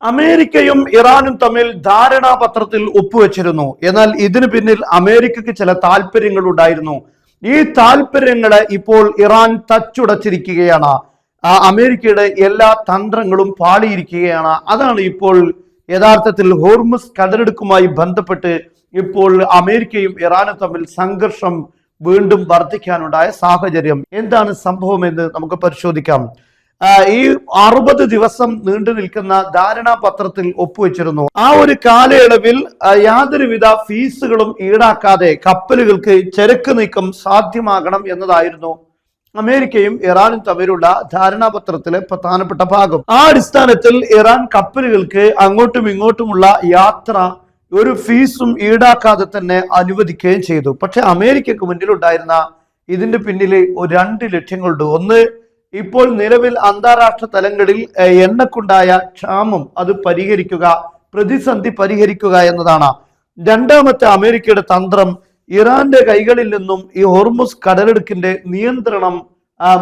അമേരിക്കയും ഇറാനും തമ്മിൽ ധാരണാപത്രത്തിൽ ഒപ്പുവെച്ചിരുന്നു. എന്നാൽ ഇതിനു പിന്നിൽ അമേരിക്കക്ക് ചില താല്പര്യങ്ങൾ ഉണ്ടായിരുന്നു. ഈ താല്പര്യങ്ങളെ ഇപ്പോൾ ഇറാൻ തച്ചുടച്ചിരിക്കുകയാണ്. അമേരിക്കയുടെ എല്ലാ തന്ത്രങ്ങളും പാളിയിരിക്കുകയാണ്. അതാണ് ഇപ്പോൾ യഥാർത്ഥത്തിൽ ഹോർമുസ് കടലിടുക്കുമായി ബന്ധപ്പെട്ട് ഇപ്പോൾ അമേരിക്കയും ഇറാനും തമ്മിൽ സംഘർഷം വീണ്ടും വർദ്ധിക്കാനുണ്ടായ സാഹചര്യം. എന്താണ് സംഭവം എന്ന് നമുക്ക് പരിശോധിക്കാം. ഈ 60 ദിവസം നീണ്ടു നിൽക്കുന്ന ധാരണാപത്രത്തിൽ ഒപ്പുവെച്ചിരുന്നു. ആ ഒരു കാലയളവിൽ യാതൊരുവിധ ഫീസുകളും ഈടാക്കാതെ കപ്പലുകൾക്ക് ചരക്ക് നീക്കം സാധ്യമാകണം എന്നതായിരുന്നു അമേരിക്കയും ഇറാനും തമ്മിലുള്ള ധാരണാപത്രത്തിലെ പ്രധാനപ്പെട്ട ഭാഗം. ആ അടിസ്ഥാനത്തിൽ ഇറാൻ കപ്പലുകൾക്ക് അങ്ങോട്ടും ഇങ്ങോട്ടുമുള്ള യാത്ര ഒരു ഫീസും ഈടാക്കാതെ തന്നെ അനുവദിക്കുകയും ചെയ്തു. പക്ഷെ അമേരിക്കക്ക് മുന്നിലുണ്ടായിരുന്ന ഇതിന്റെ പിന്നിൽ 2 ലക്ഷ്യങ്ങളുണ്ട്. ഒന്ന്, ഇപ്പോൾ നിലവിൽ അന്താരാഷ്ട്ര തലങ്ങളിൽ എണ്ണക്കുണ്ടായ ക്ഷാമം അത് പരിഹരിക്കുക, പ്രതിസന്ധി പരിഹരിക്കുക എന്നതാണ്. രണ്ടാമത്തെ അമേരിക്കയുടെ തന്ത്രം ഇറാന്റെ കൈകളിൽ നിന്നും ഈ ഹോർമുസ് കടലിടുക്കിന്റെ നിയന്ത്രണം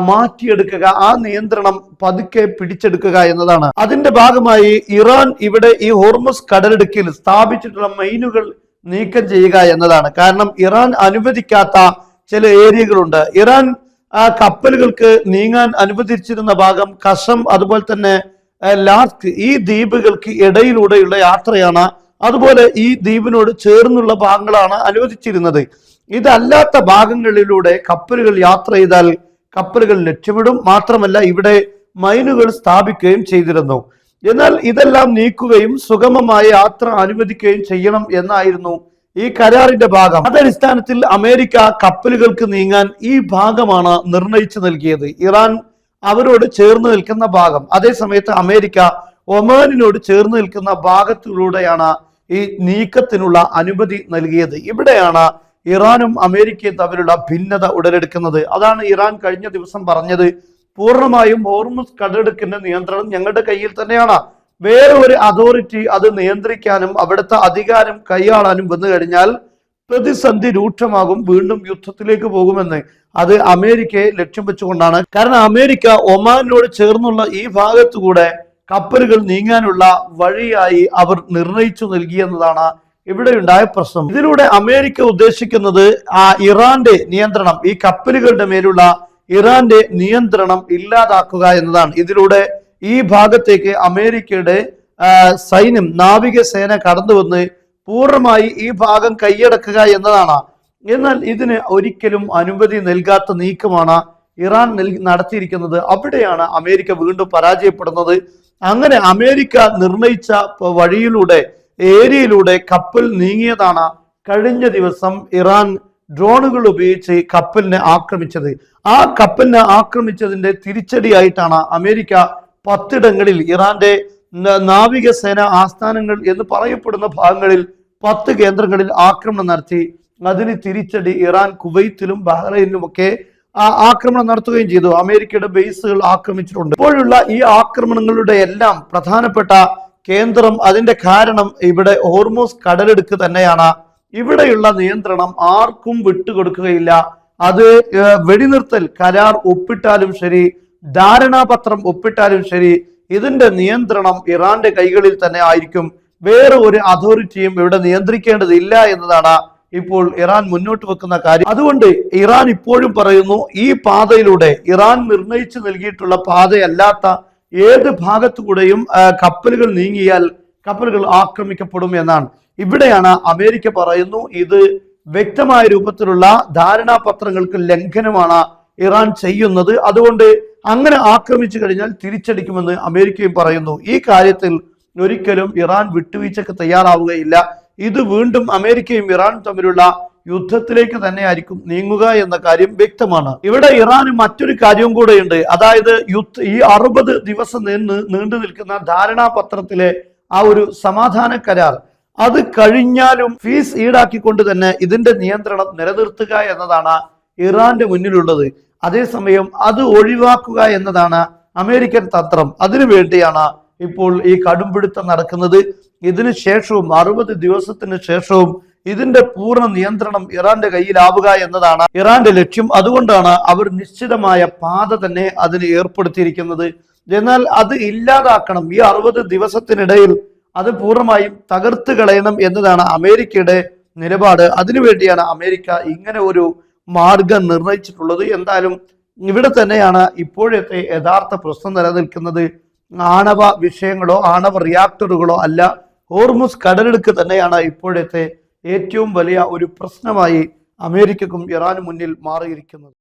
മാറ്റിയെടുക്കുക, ആ നിയന്ത്രണം പതുക്കെ പിടിച്ചെടുക്കുക എന്നതാണ്. അതിന്റെ ഭാഗമായി ഇറാൻ ഇവിടെ ഈ ഹോർമുസ് കടലിടുക്കിൽ സ്ഥാപിച്ചിട്ടുള്ള മൈനുകൾ നീക്കം ചെയ്യുക എന്നതാണ്. കാരണം ഇറാൻ അനുവദിക്കാത്ത ചില ഏരിയകളുണ്ട്. ഇറാൻ കപ്പലുകൾക്ക് നീങ്ങാൻ അനുവദിച്ചിരുന്ന ഭാഗം കസം, അതുപോലെ തന്നെ ലാസ്ക്, ഈ ദ്വീപുകൾക്ക് ഇടയിലൂടെയുള്ള യാത്രയാണ്. അതുപോലെ ഈ ദ്വീപിനോട് ചേർന്നുള്ള ഭാഗങ്ങളാണ് അനുവദിച്ചിരുന്നത്. ഇതല്ലാത്ത ഭാഗങ്ങളിലൂടെ കപ്പലുകൾ യാത്ര ചെയ്താൽ കപ്പലുകൾ ലക്ഷ്യമിടും. മാത്രമല്ല ഇവിടെ മൈനുകൾ സ്ഥാപിക്കുകയും ചെയ്തിരുന്നു. എന്നാൽ ഇതെല്ലാം നീക്കുകയും സുഗമമായ യാത്ര അനുവദിക്കുകയും ചെയ്യണം എന്നായിരുന്നു ഈ കരാറിന്റെ ഭാഗം. അതടിസ്ഥാനത്തിൽ അമേരിക്ക കപ്പലുകൾക്ക് നീങ്ങാൻ ഈ ഭാഗമാണ് നിർണയിച്ചു നൽകിയത്, ഇറാൻ അവരോട് ചേർന്ന് നിൽക്കുന്ന ഭാഗം. അതേസമയത്ത് അമേരിക്ക ഒമാനിനോട് ചേർന്ന് നിൽക്കുന്ന ഭാഗത്തിലൂടെയാണ് ഈ നീക്കത്തിനുള്ള അനുമതി നൽകിയത്. ഇവിടെയാണ് ഇറാനും അമേരിക്കയും തമ്മിലുള്ള ഭിന്നത ഉടലെടുക്കുന്നത്. അതാണ് ഇറാൻ കഴിഞ്ഞ ദിവസം പറഞ്ഞത്, പൂർണ്ണമായും ഹോർമുസ് കടലിടുക്കിന്റെ നിയന്ത്രണം ഞങ്ങളുടെ കയ്യിൽ തന്നെയാണ്. വേറെ ഒരു അതോറിറ്റി അത് നിയന്ത്രിക്കാനും അവിടുത്തെ അധികാരം കൈയാളാനും വന്നു കഴിഞ്ഞാൽ പ്രതിസന്ധി രൂക്ഷമാകും, വീണ്ടും യുദ്ധത്തിലേക്ക് പോകുമെന്ന്. അത് അമേരിക്കയെ ലക്ഷ്യം വെച്ചുകൊണ്ടാണ്. കാരണം അമേരിക്ക ഒമാനിനോട് ചേർന്നുള്ള ഈ ഭാഗത്തുകൂടെ കപ്പലുകൾ നീങ്ങാനുള്ള വഴിയായി അവർ നിർണയിച്ചു നൽകിയെന്നതാണ് ഇവിടെ ഉണ്ടായ പ്രശ്നം. ഇതിലൂടെ അമേരിക്ക ഉദ്ദേശിക്കുന്നത് ഇറാന്റെ നിയന്ത്രണം, ഈ കപ്പലുകളുടെ മേലുള്ള ഇറാന്റെ നിയന്ത്രണം ഇല്ലാതാക്കുക എന്നതാണ്. ഇതിലൂടെ ഈ ഭാഗത്തേക്ക് അമേരിക്കയുടെ സൈന്യം, നാവികസേന കടന്നു വന്ന് പൂർണ്ണമായി ഈ ഭാഗം കൈയടക്കുക എന്നതാണ്. എന്നാൽ ഇതിന് ഒരിക്കലും അനുമതി നൽകാത്ത നീക്കമാണ് ഇറാൻ നടത്തിയിരിക്കുന്നത്. അവിടെയാണ് അമേരിക്ക വീണ്ടും പരാജയപ്പെടുന്നത്. അങ്ങനെ അമേരിക്ക നിർണയിച്ച വഴിയിലൂടെ, ഏരിയയിലൂടെ കപ്പൽ നീങ്ങിയതാണ് കഴിഞ്ഞ ദിവസം ഇറാൻ ഡ്രോണുകൾ ഉപയോഗിച്ച് കപ്പലിനെ ആക്രമിച്ചത്. ആ കപ്പലിനെ ആക്രമിച്ചതിന്റെ തിരിച്ചടിയായിട്ടാണ് അമേരിക്ക 10 ഇടങ്ങളിൽ ഇറാന്റെ നാവികസേന ആസ്ഥാനങ്ങൾ എന്ന് പറയപ്പെടുന്ന ഭാഗങ്ങളിൽ 10 കേന്ദ്രങ്ങളിൽ ആക്രമണം നടത്തി. അതിന് തിരിച്ചടി ഇറാൻ കുവൈത്തിലും ബഹ്റൈനിലുമൊക്കെ ആക്രമണം നടത്തുകയും ചെയ്തു. അമേരിക്കയുടെ ബേസുകൾ ആക്രമിച്ചിട്ടുണ്ട്. ഇപ്പോഴുള്ള ഈ ആക്രമണങ്ങളുടെ എല്ലാം പ്രധാനപ്പെട്ട കേന്ദ്രം, അതിന്റെ കാരണം ഇവിടെ ഹോർമുസ് കടലിടുക്ക് തന്നെയാണ്. ഇവിടെയുള്ള നിയന്ത്രണം ആർക്കും വിട്ടുകൊടുക്കുകയില്ല. അത് വെടിനിർത്തൽ കരാർ ഒപ്പിട്ടാലും ശരി, ധാരണാപത്രം ഒപ്പിട്ടാലും ശരി, ഇതിന്റെ നിയന്ത്രണം ഇറാന്റെ കൈകളിൽ തന്നെ ആയിരിക്കും. വേറെ ഒരു അതോറിറ്റിയും ഇവിടെ നിയന്ത്രിക്കേണ്ടതില്ല എന്നതാണ് ഇപ്പോൾ ഇറാൻ മുന്നോട്ട് വെക്കുന്ന കാര്യം. അതുകൊണ്ട് ഇറാൻ ഇപ്പോഴും പറയുന്നു, ഈ പാതയിലൂടെ, ഇറാൻ നിർണയിച്ചു നൽകിയിട്ടുള്ള പാതയല്ലാത്ത ഏത് ഭാഗത്തുകൂടെയും കപ്പലുകൾ നീങ്ങിയാൽ കപ്പലുകൾ ആക്രമിക്കപ്പെടും എന്നാണ്. ഇവിടെയാണ് അമേരിക്ക പറയുന്നു, ഇത് വ്യക്തമായ രൂപത്തിലുള്ള ധാരണാപത്രങ്ങൾക്ക് ലംഘനമാണ് ഇറാൻ ചെയ്യുന്നത്. അതുകൊണ്ട് അങ്ങനെ ആക്രമിച്ചു കഴിഞ്ഞാൽ തിരിച്ചടിക്കുമെന്ന് അമേരിക്കയും പറയുന്നു. ഈ കാര്യത്തിൽ ഒരിക്കലും ഇറാൻ വിട്ടുവീഴ്ചക്ക് തയ്യാറാവുകയില്ല. ഇത് വീണ്ടും അമേരിക്കയും ഇറാനും തമ്മിലുള്ള യുദ്ധത്തിലേക്ക് തന്നെയായിരിക്കും നീങ്ങുക എന്ന കാര്യം വ്യക്തമാണ്. ഇവിടെ ഇറാന് മറ്റൊരു കാര്യവും കൂടെയുണ്ട്. അതായത് ഈ 60 ദിവസം നീണ്ടു നിൽക്കുന്ന ധാരണാപത്രത്തിലെ ആ ഒരു സമാധാന കരാർ, അത് കഴിഞ്ഞാലും ഫീസ് ഈടാക്കിക്കൊണ്ട് തന്നെ ഇതിന്റെ നിയന്ത്രണം നിലനിർത്തുക എന്നതാണ് ഇറാന്റെ മുന്നിലുള്ളത്. അതേസമയം അത് ഒഴിവാക്കുക എന്നതാണ് അമേരിക്കൻ തന്ത്രം. അതിനു വേണ്ടിയാണ് ഇപ്പോൾ ഈ കടുംപിടുത്തം നടക്കുന്നത്. ഇതിനു ശേഷവും 60 ദിവസത്തിന് ശേഷവും ഇതിന്റെ പൂർണ്ണ നിയന്ത്രണം ഇറാന്റെ കയ്യിലാവുക എന്നതാണ് ഇറാന്റെ ലക്ഷ്യം. അതുകൊണ്ടാണ് അവർ നിശ്ചിതമായ പാത തന്നെ അതിന് ഏർപ്പെടുത്തിയിരിക്കുന്നത്. എന്നാൽ അത് ഇല്ലാതാക്കണം, ഈ 60 ദിവസത്തിനിടയിൽ അത് പൂർണ്ണമായും തകർത്ത് കളയണം എന്നതാണ് അമേരിക്കയുടെ നിലപാട്. അതിനുവേണ്ടിയാണ് അമേരിക്ക ഇങ്ങനെ ഒരു മാർഗം നിർണയിച്ചിട്ടുള്ളത്. എന്തായാലും ഇവിടെ തന്നെയാണ് ഇപ്പോഴത്തെ യഥാർത്ഥ പ്രശ്നം നിലനിൽക്കുന്നത്. ആണവ വിഷയങ്ങളോ ആണവ റിയാക്ടറുകളോ അല്ല, ഹോർമുസ് കടലിടുക്ക് തന്നെയാണ് ഇപ്പോഴത്തെ ഏറ്റവും വലിയ ഒരു പ്രശ്നമായി അമേരിക്കക്കും ഇറാനും മുന്നിൽ മാറിയിരിക്കുന്നത്.